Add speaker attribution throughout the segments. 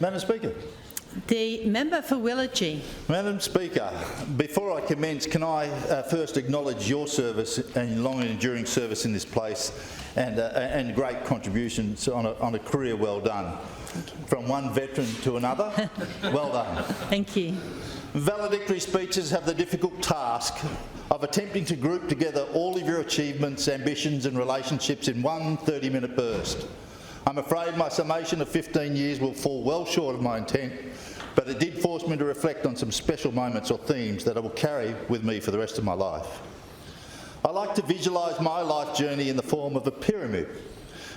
Speaker 1: Madam Speaker.
Speaker 2: The member for Willagee.
Speaker 1: Madam Speaker, before I commence, can I first acknowledge your service and long and enduring service in this place and great contributions on a career well done. From one veteran to another, well done.
Speaker 2: Thank you.
Speaker 1: Valedictory speeches have the difficult task of attempting to group together all of your achievements, ambitions and relationships in one 30-minute burst. I'm afraid my summation of 15 years will fall well short of my intent, but it did force me to reflect on some special moments or themes that I will carry with me for the rest of my life. I like to visualise my life journey in the form of a pyramid,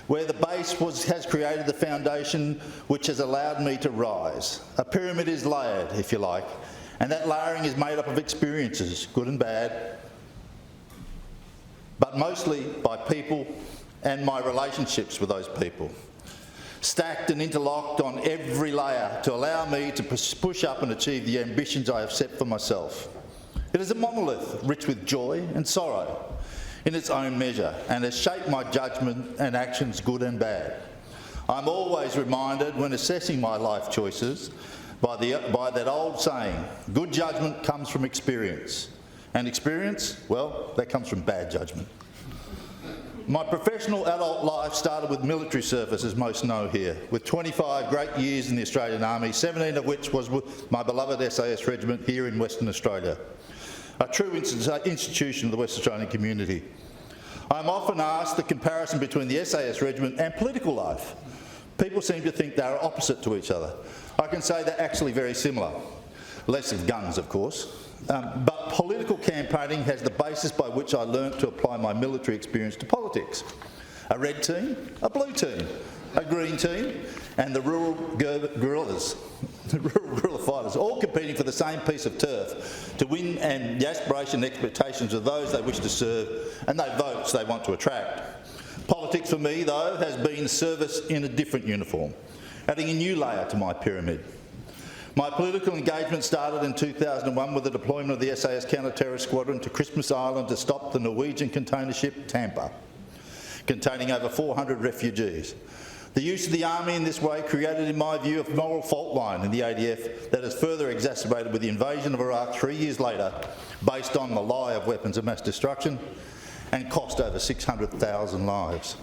Speaker 1: where the base has created the foundation which has allowed me to rise. A pyramid is layered, if you like, and that layering is made up of experiences, good and bad, but mostly by people and my relationships with those people, stacked and interlocked on every layer to allow me to push up and achieve the ambitions I have set for myself. It is a monolith rich with joy and sorrow in its own measure and has shaped my judgment and actions, good and bad. I'm always reminded when assessing my life choices by that old saying, good judgment comes from experience, and experience, well, that comes from bad judgment. My professional adult life started with military service, as most know here, with 25 great years in the Australian Army, 17 of which was with my beloved SAS regiment here in Western Australia, a true institution of the West Australian community. I'm often asked the comparison between the SAS regiment and political life. People seem to think they are opposite to each other. I can say they're actually very similar. Less of guns, of course. But political campaigning has the basis by which I learnt to apply my military experience to politics. A red team, a blue team, a green team, and the rural guerrillas, the rural guerrilla fighters, all competing for the same piece of turf to win and the aspiration and expectations of those they wish to serve and the votes they want to attract. Politics for me, though, has been service in a different uniform, adding a new layer to my pyramid. My political engagement started in 2001 with the deployment of the SAS counter-terrorist squadron to Christmas Island to stop the Norwegian container ship Tampa, containing over 400 refugees. The use of the army in this way created, in my view, a moral fault line in the ADF that is further exacerbated with the invasion of Iraq 3 years later, based on the lie of weapons of mass destruction, and cost over 600,000 lives.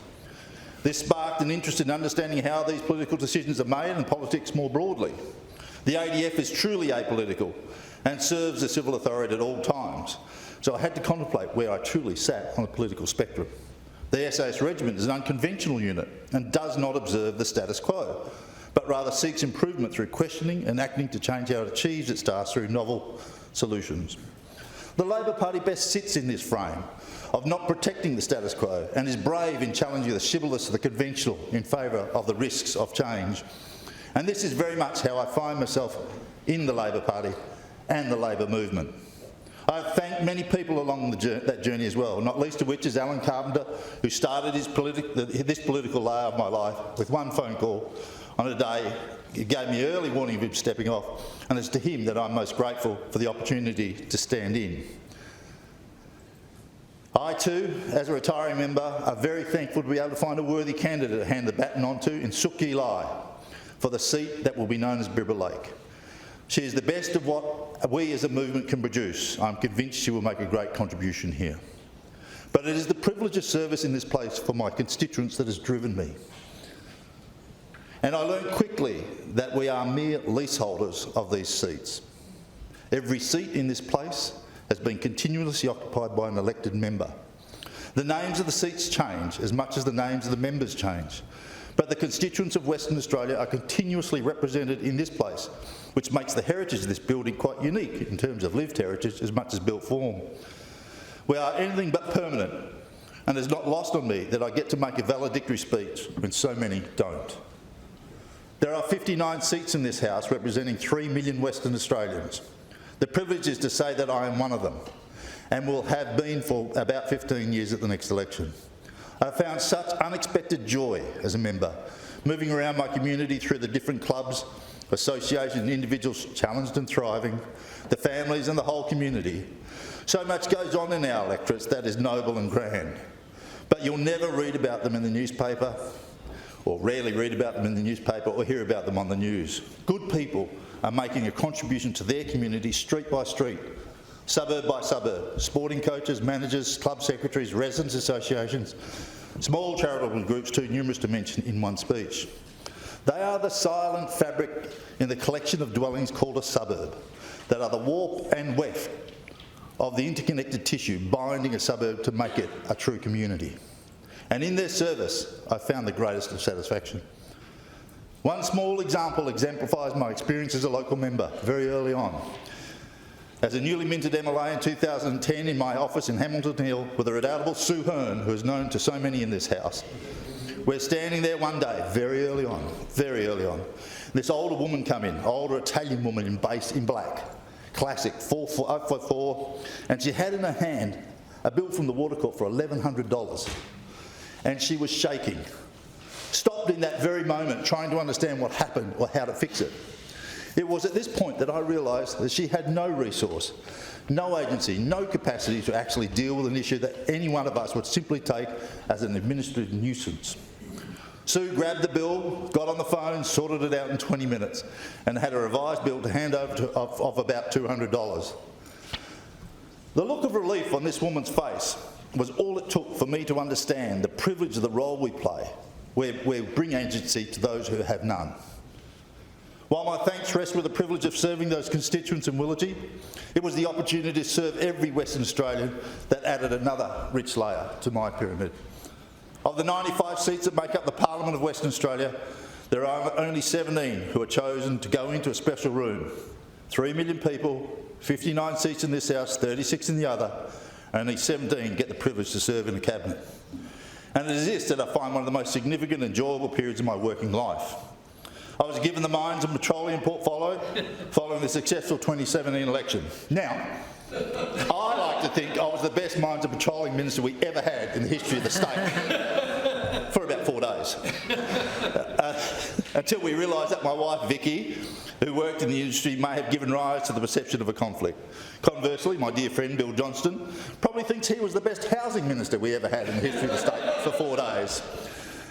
Speaker 1: This sparked an interest in understanding how these political decisions are made and politics more broadly. The ADF is truly apolitical and serves the civil authority at all times, so I had to contemplate where I truly sat on the political spectrum. The SAS regiment is an unconventional unit and does not observe the status quo, but rather seeks improvement through questioning and acting to change how it achieves its tasks through novel solutions. The Labor Party best sits in this frame of not protecting the status quo and is brave in challenging the chivalrous of the conventional in favour of the risks of change. And this is very much how I find myself in the Labor Party and the Labor movement. I've thanked many people along that journey as well, not least of which is Alan Carpenter, who started this political layer of my life with one phone call on a day. He gave me early warning of him stepping off, and it's to him that I'm most grateful for the opportunity to stand in. I too, as a retiring member, are very thankful to be able to find a worthy candidate to hand the baton on to in Sukyi Lai for the seat that will be known as Bibra Lake. She is the best of what we as a movement can produce. I'm convinced she will make a great contribution here. But it is the privilege of service in this place for my constituents that has driven me. And I learned quickly that we are mere leaseholders of these seats. Every seat in this place has been continuously occupied by an elected member. The names of the seats change as much as the names of the members change. But the constituents of Western Australia are continuously represented in this place, which makes the heritage of this building quite unique in terms of lived heritage as much as built form. We are anything but permanent, and it's not lost on me that I get to make a valedictory speech when so many don't. There are 59 seats in this House representing 3 million Western Australians. The privilege is to say that I am one of them, and will have been for about 15 years at the next election. I found such unexpected joy as a member, moving around my community through the different clubs, associations and individuals challenged and thriving, the families and the whole community. So much goes on in our electorates that is noble and grand, but you'll never read about them in the newspaper or rarely read about them in the newspaper or hear about them on the news. Good people are making a contribution to their community street by street, suburb by suburb. Sporting coaches, managers, club secretaries, residents associations, small charitable groups too numerous to mention in one speech. They are the silent fabric in the collection of dwellings called a suburb, that are the warp and weft of the interconnected tissue binding a suburb to make it a true community. And in their service, I found the greatest of satisfaction. One small example exemplifies my experience as a local member very early on. As a newly minted MLA in 2010 in my office in Hamilton Hill with the redoubtable Sue Hearn, who is known to so many in this house, we're standing there one day, very early on. This older woman come in, older Italian woman in black, classic, 5'4", and she had in her hand a bill from the Water Corp for $1,100, and she was shaking. Stopped in that very moment trying to understand what happened or how to fix it. It was at this point that I realised that she had no resource, no agency, no capacity to actually deal with an issue that any one of us would simply take as an administrative nuisance. Sue grabbed the bill, got on the phone, sorted it out in 20 minutes and had a revised bill to hand over of about $200. The look of relief on this woman's face was all it took for me to understand the privilege of the role we play, where we bring agency to those who have none. While my thanks rest with the privilege of serving those constituents in Willagee, it was the opportunity to serve every Western Australian that added another rich layer to my pyramid. Of the 95 seats that make up the Parliament of Western Australia, there are only 17 who are chosen to go into a special room. 3 million people, 59 seats in this House, 36 in the other, only 17 get the privilege to serve in the Cabinet. And it is this that I find one of the most significant and enjoyable periods of my working life. I was given the Mines and Petroleum portfolio following the successful 2017 election. Now, I like to think I was the best Mines and Petroleum Minister we ever had in the history of the state for about 4 days. Until we realised that my wife Vicky, who worked in the industry, may have given rise to the perception of a conflict. Conversely, my dear friend Bill Johnston probably thinks he was the best housing minister we ever had in the history of the state for 4 days.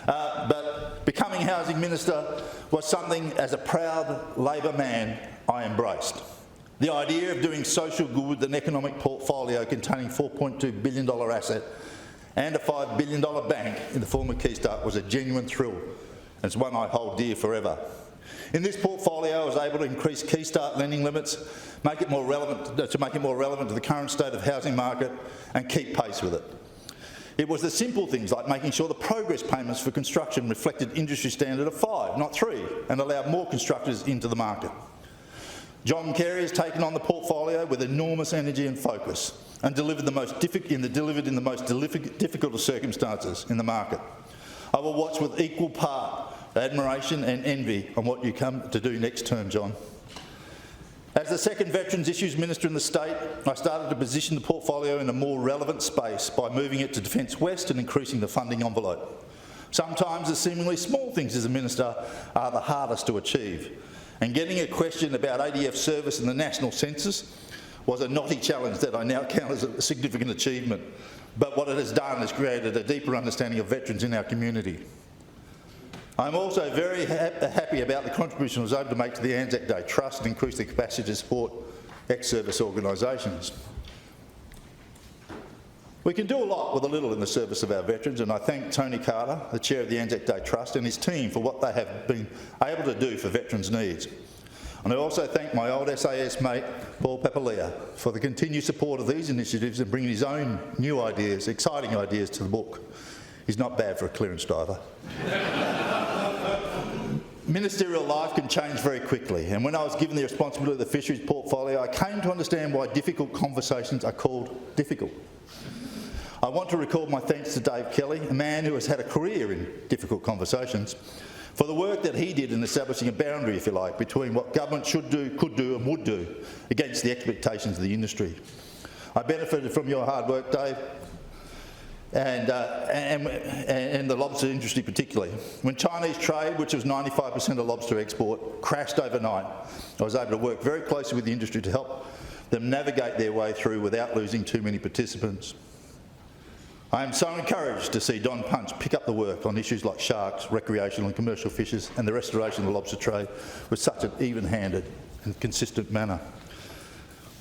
Speaker 1: But becoming housing minister was something, as a proud Labor man, I embraced. The idea of doing social good with an economic portfolio containing $4.2 billion asset and a $5 billion bank in the form of Keystart was a genuine thrill, and it's one I hold dear forever. In this portfolio, I was able to increase Keystart lending limits, make it more relevant to the current state of housing market, and keep pace with it. It was the simple things like making sure the progress payments for construction reflected industry standard of 5, not 3, and allowed more constructors into the market. John Carey has taken on the portfolio with enormous energy and focus and delivered in the most difficult of circumstances in the market. I will watch with equal part admiration and envy on what you come to do next term, John. As the second Veterans Issues Minister in the state, I started to position the portfolio in a more relevant space by moving it to Defence West and increasing the funding envelope. Sometimes the seemingly small things as a minister are the hardest to achieve, and getting a question about ADF service in the national census was a knotty challenge that I now count as a significant achievement. But what it has done is created a deeper understanding of veterans in our community. I'm also very happy about the contribution I was able to make to the Anzac Day Trust and increase the capacity to support ex-service organisations. We can do a lot with a little in the service of our veterans, and I thank Tony Carter, the chair of the Anzac Day Trust, and his team for what they have been able to do for veterans' needs. And I also thank my old SAS mate, Paul Papalia, for the continued support of these initiatives and bringing his own new ideas, exciting ideas to the book. He's not bad for a clearance driver. Ministerial life can change very quickly, and when I was given the responsibility of the fisheries portfolio, I came to understand why difficult conversations are called difficult. I want to record my thanks to Dave Kelly, a man who has had a career in difficult conversations, for the work that he did in establishing a boundary, if you like, between what government should do, could do and would do against the expectations of the industry. I benefited from your hard work, Dave, and the lobster industry particularly. When Chinese trade, which was 95% of lobster export, crashed overnight, I was able to work very closely with the industry to help them navigate their way through without losing too many participants. I am so encouraged to see Don Punch pick up the work on issues like sharks, recreational and commercial fishes and the restoration of the lobster trade with such an even-handed and consistent manner.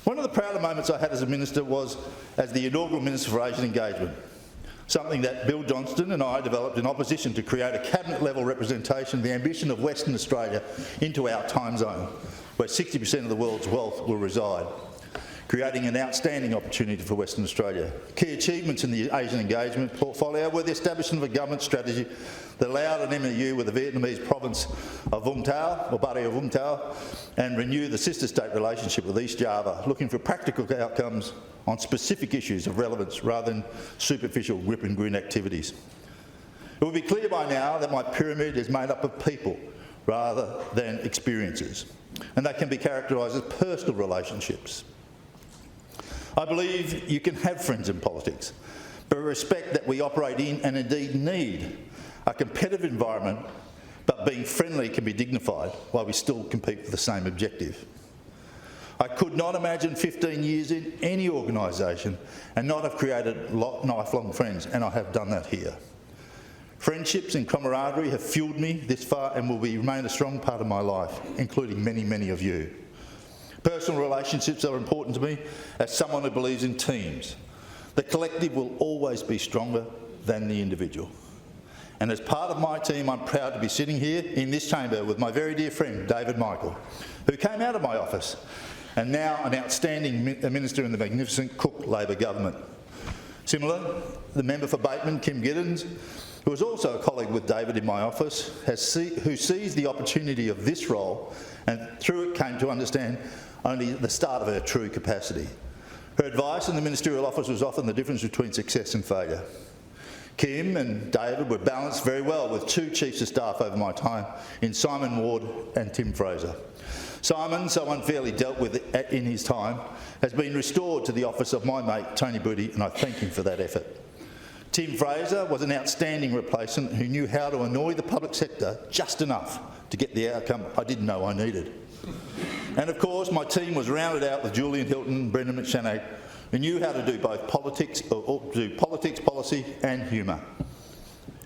Speaker 1: One of the prouder moments I had as a minister was as the inaugural Minister for Asian Engagement, something that Bill Johnston and I developed in opposition to create a cabinet-level representation of the ambition of Western Australia into our time zone, where 60% of the world's wealth will reside, creating an outstanding opportunity for Western Australia. Key achievements in the Asian engagement portfolio were the establishment of a government strategy that allowed an MOU with the Vietnamese province of Vung Tau, or Barrio Vung Tau, and renew the sister state relationship with East Java, looking for practical outcomes on specific issues of relevance rather than superficial grip and grin activities. It will be clear by now that my pyramid is made up of people rather than experiences, and they can be characterised as personal relationships. I believe you can have friends in politics, but respect that we operate in and indeed need a competitive environment, but being friendly can be dignified while we still compete for the same objective. I could not imagine 15 years in any organisation and not have created lifelong friends, and I have done that here. Friendships and camaraderie have fuelled me this far and will remain a strong part of my life, including many, many of you. Personal relationships are important to me as someone who believes in teams. The collective will always be stronger than the individual. And as part of my team, I'm proud to be sitting here in this chamber with my very dear friend, David Michael, who came out of my office and now an outstanding minister in the magnificent Cook Labor government. Similar, the member for Bateman, Kim Giddens, who is also a colleague with David in my office, who sees the opportunity of this role and through it came to understand only the start of her true capacity. Her advice in the ministerial office was often the difference between success and failure. Kim and David were balanced very well with two chiefs of staff over my time in Simon Ward and Tim Fraser. Simon, so unfairly dealt with in his time, has been restored to the office of my mate Tony Booty, and I thank him for that effort. Tim Fraser was an outstanding replacement who knew how to annoy the public sector just enough to get the outcome I didn't know I needed. And of course, my team was rounded out with Julian Hilton and Brendan McShannock, who knew how to do both politics, policy and humour.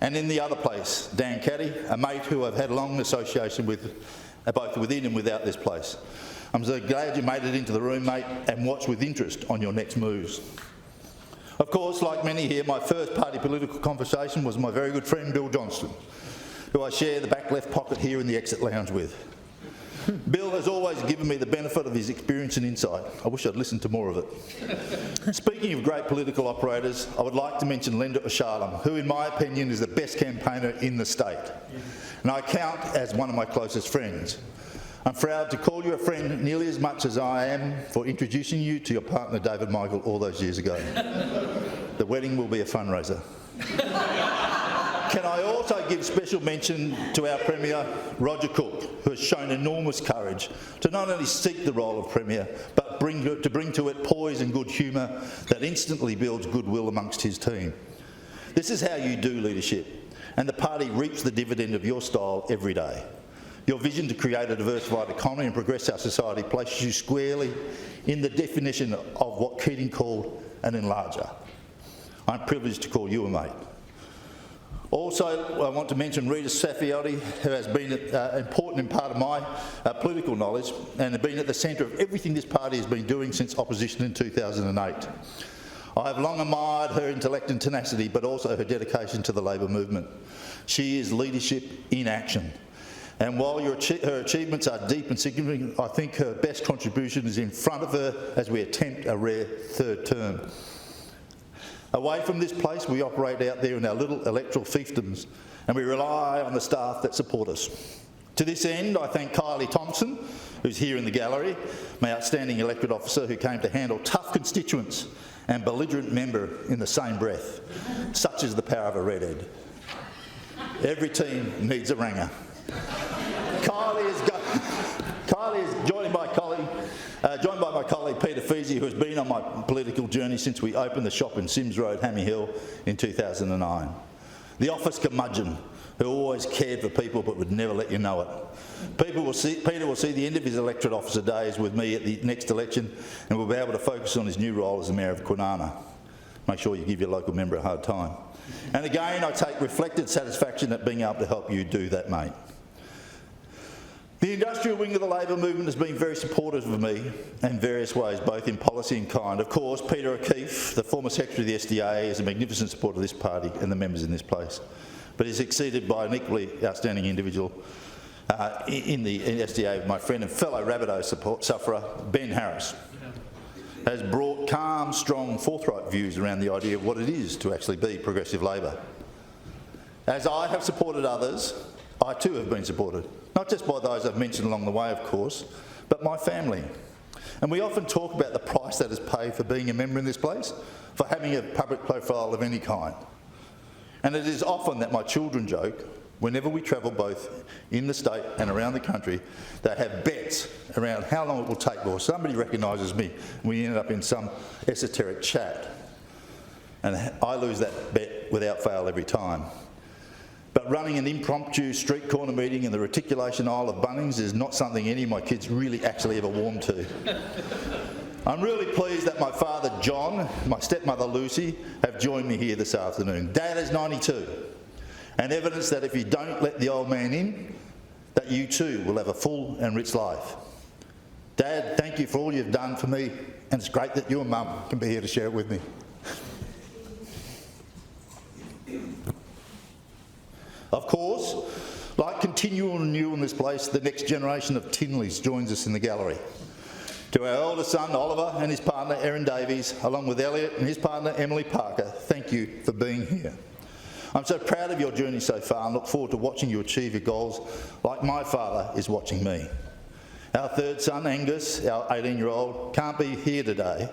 Speaker 1: And in the other place, Dan Caddy, a mate who I've had a long association with, both within and without this place. I'm so glad you made it into the room, mate, and watch with interest on your next moves. Of course, like many here, my first party political conversation was my very good friend Bill Johnston, who I share the back left pocket here in the exit lounge with. Bill has always given me the benefit of his experience and insight. I wish I'd listened to more of it. Speaking of great political operators, I would like to mention Linda O'Sharlam, who in my opinion is the best campaigner in the state, and I count as one of my closest friends. I'm proud to call you a friend nearly as much as I am for introducing you to your partner David Michael all those years ago. The wedding will be a fundraiser. Can I also give special mention to our Premier, Roger Cook, who has shown enormous courage to not only seek the role of Premier, but to bring to it poise and good humour that instantly builds goodwill amongst his team. This is how you do leadership, and the party reaps the dividend of your style every day. Your vision to create a diversified economy and progress our society places you squarely in the definition of what Keating called an enlarger. I'm privileged to call you a mate. Also, I want to mention Rita Saffioti, who has been an important part of my political knowledge and has been at the centre of everything this party has been doing since opposition in 2008. I have long admired her intellect and tenacity, but also her dedication to the Labor movement. She is leadership in action. And while her achievements are deep and significant, I think her best contribution is in front of her as we attempt a rare third term. Away from this place, we operate out there in our little electoral fiefdoms, and we rely on the staff that support us. To this end, I thank Kylie Thompson, who's here in the gallery, my outstanding elected officer who came to handle tough constituents and belligerent member in the same breath. Such is the power of a redhead. Every team needs a ranger. Kylie is joined by my colleague Peter Feasy, who has been on my political journey since we opened the shop in Sims Road, Hammy Hill in 2009. The office curmudgeon who always cared for people but would never let you know it. Peter will see the end of his electorate officer days with me at the next election and will be able to focus on his new role as the Mayor of Kwinana. make sure you give your local member a hard time. And again, I take reflected satisfaction at being able to help you do that, mate. The industrial wing of the Labor movement has been very supportive of me in various ways, both in policy and kind. Of course, Peter O'Keefe, the former Secretary of the SDA, is a magnificent supporter of this party and the members in this place, but is succeeded by an equally outstanding individual in the SDA, my friend and fellow Rabbitoh sufferer, Ben Harris, has brought calm, strong, forthright views around the idea of what it is to actually be progressive Labor. As I have supported others, I too have been supported, not just by those I've mentioned along the way, of course, but my family. And we often talk about the price that is paid for being a member in this place, for having a public profile of any kind. And it is often that my children joke, whenever we travel both in the state and around the country, they have bets around how long it will take before somebody recognises me and we end up in some esoteric chat. And I lose that bet without fail every time. But running an impromptu street corner meeting in the reticulation aisle of Bunnings is not something any of my kids really actually ever warmed to. I'm really pleased that my father John, my stepmother Lucy, have joined me here this afternoon. Dad is 92, and evidence that if you don't let the old man in, that you too will have a full and rich life. Dad, thank you for all you've done for me, and it's great that your mum can be here to share it with me. Of course, like continual renewal in this place, the next generation of Tinleys joins us in the gallery. To our eldest son Oliver and his partner Erin Davies, along with Elliot and his partner Emily Parker, thank you for being here. I'm so proud of your journey so far and look forward to watching you achieve your goals like my father is watching me. Our third son Angus, our 18-year-old, can't be here today.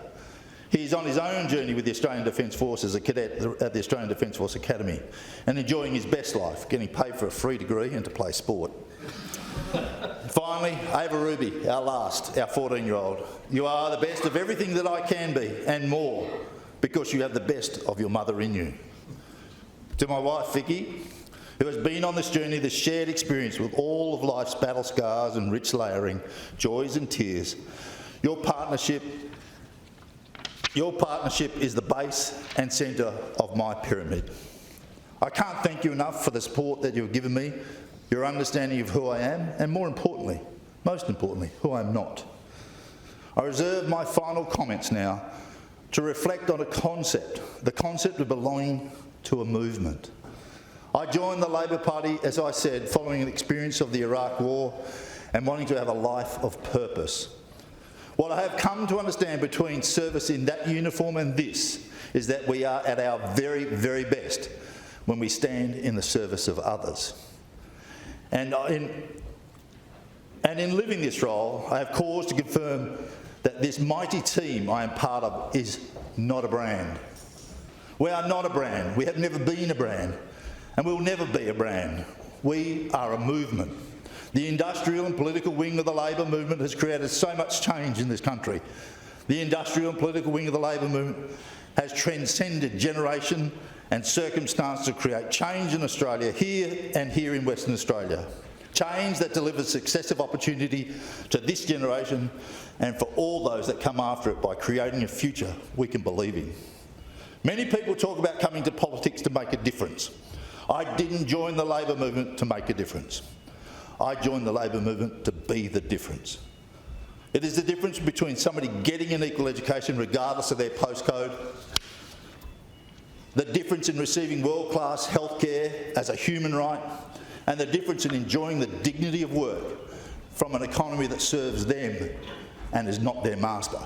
Speaker 1: He's on his own journey with the Australian Defence Force as a cadet at the Australian Defence Force Academy and enjoying his best life, getting paid for a free degree and to play sport. Finally, Ava Ruby, our 14-year-old. You are the best of everything that I can be and more because you have the best of your mother in you. To my wife Vicky, who has been on this journey, this shared experience with all of life's battle scars and rich layering, joys and tears, your partnership is the base and centre of my pyramid. I can't thank you enough for the support that you've given me, your understanding of who I am, and most importantly, who I am not. I reserve my final comments now to reflect on a concept, the concept of belonging to a movement. I joined the Labor Party, as I said, following an experience of the Iraq War and wanting to have a life of purpose. What I have come to understand between service in that uniform and this is that we are at our very, very best when we stand in the service of others. And in living this role, I have cause to confirm that this mighty team I am part of is not a brand. We are not a brand. We have never been a brand, and we will never be a brand. We are a movement. The industrial and political wing of the Labor movement has created so much change in this country. The industrial and political wing of the Labor movement has transcended generation and circumstance to create change in Australia here and here in Western Australia. Change that delivers successive opportunity to this generation and for all those that come after it by creating a future we can believe in. Many people talk about coming to politics to make a difference. I didn't join the Labor movement to make a difference. I joined the Labor movement to be the difference. It is the difference between somebody getting an equal education regardless of their postcode, the difference in receiving world-class healthcare as a human right, and the difference in enjoying the dignity of work from an economy that serves them and is not their master.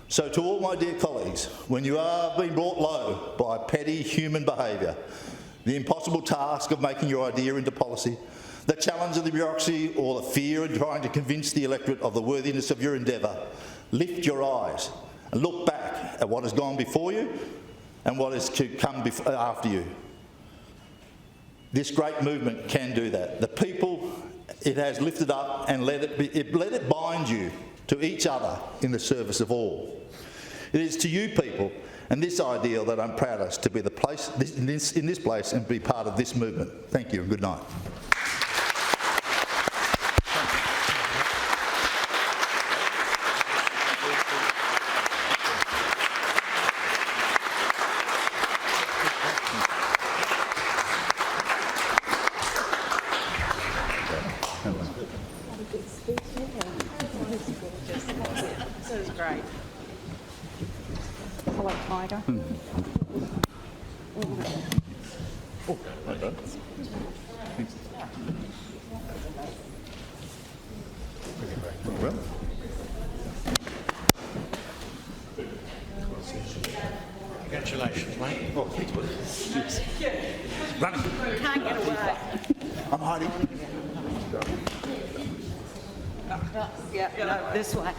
Speaker 1: So to all my dear colleagues, when you are being brought low by petty human behaviour, the impossible task of making your idea into policy, the challenge of the bureaucracy or the fear in trying to convince the electorate of the worthiness of your endeavour, lift your eyes and look back at what has gone before you and what is to come after you. This great movement can do that. The people it has lifted up and let it bind you to each other in the service of all. It is to you people and this ideal that I'm proudest to be in this place and be part of this movement. Thank you and good night.
Speaker 3: That was great.
Speaker 4: Hello, Tiger.
Speaker 1: Well done. Well.
Speaker 5: Congratulations, mate.
Speaker 1: Oh, thanks, buddy. Running.
Speaker 3: Can't get away.
Speaker 1: I'm hiding.
Speaker 3: Yeah, no, this way.